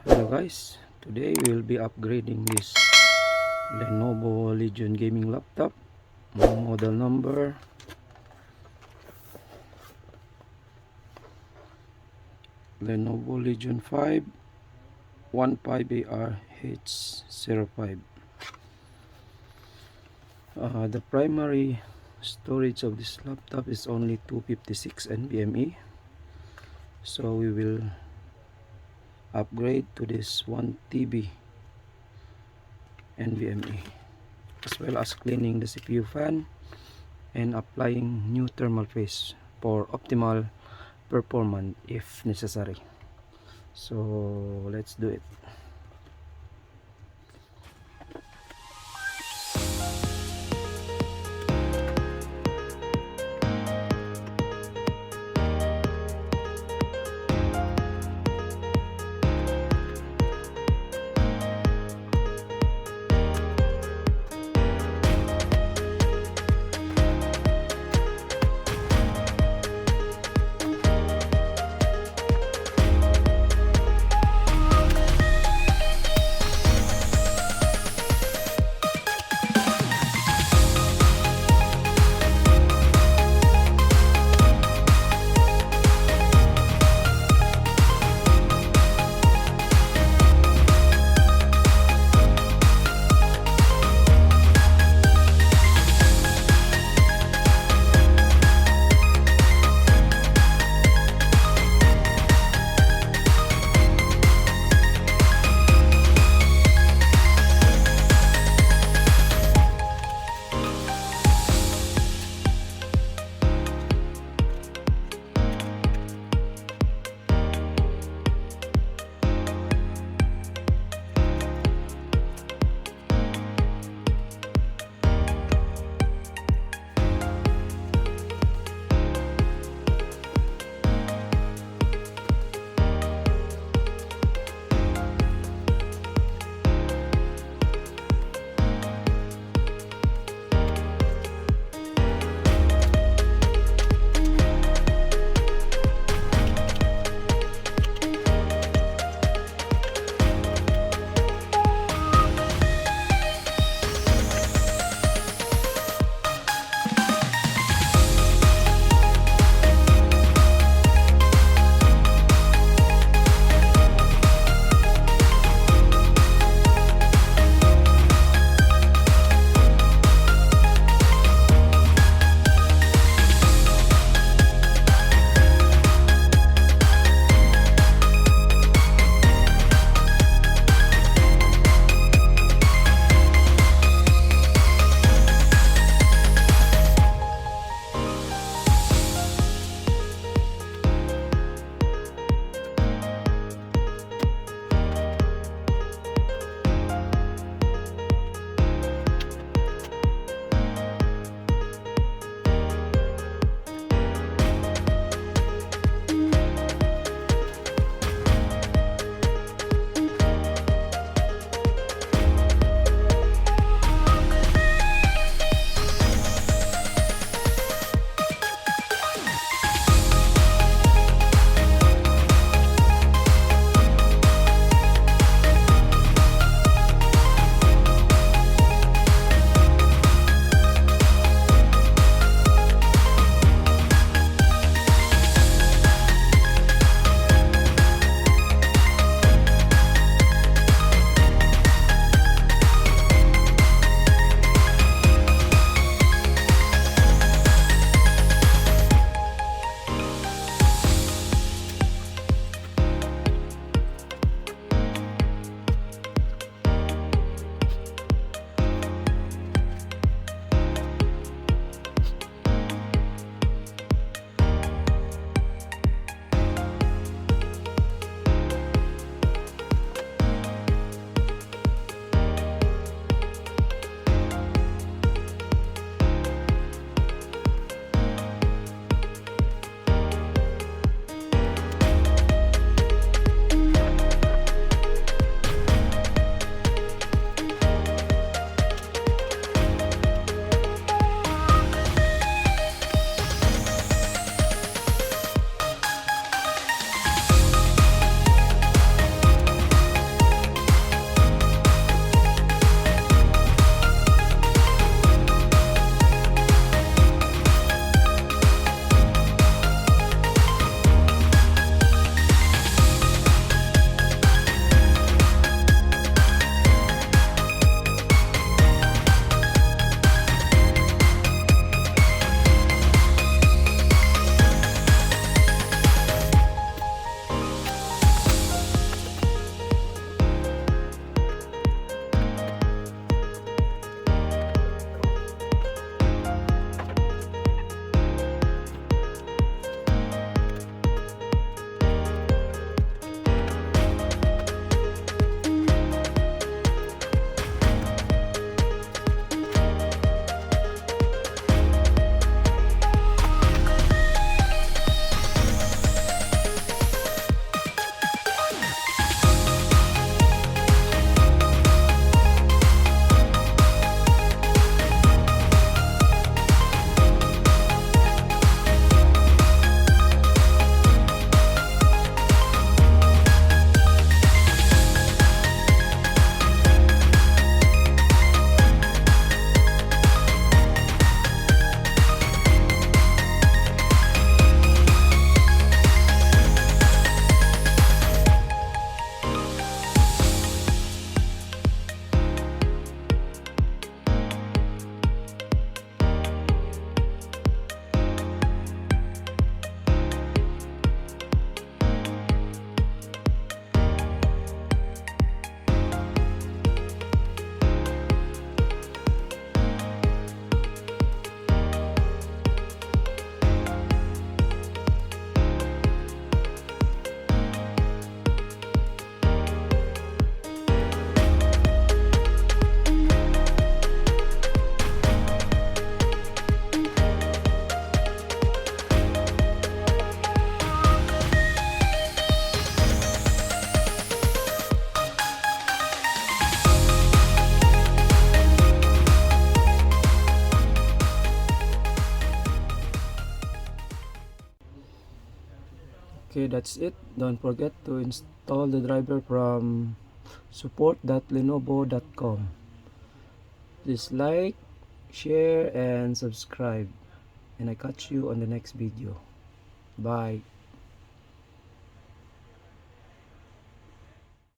Hello guys, today we'll be upgrading this Lenovo Legion gaming laptop. Model number Lenovo Legion 5 15ARH05. The primary storage of this laptop is only 256 NVMe, so we will upgrade to this 1 TB NVMe, as well as cleaning the CPU fan and applying new thermal paste for optimal performance if necessary. So let's do it. Okay, that's it. Don't forget to install the driver from support.lenovo.com. Please like, share, and subscribe. And I catch you on the next video. Bye.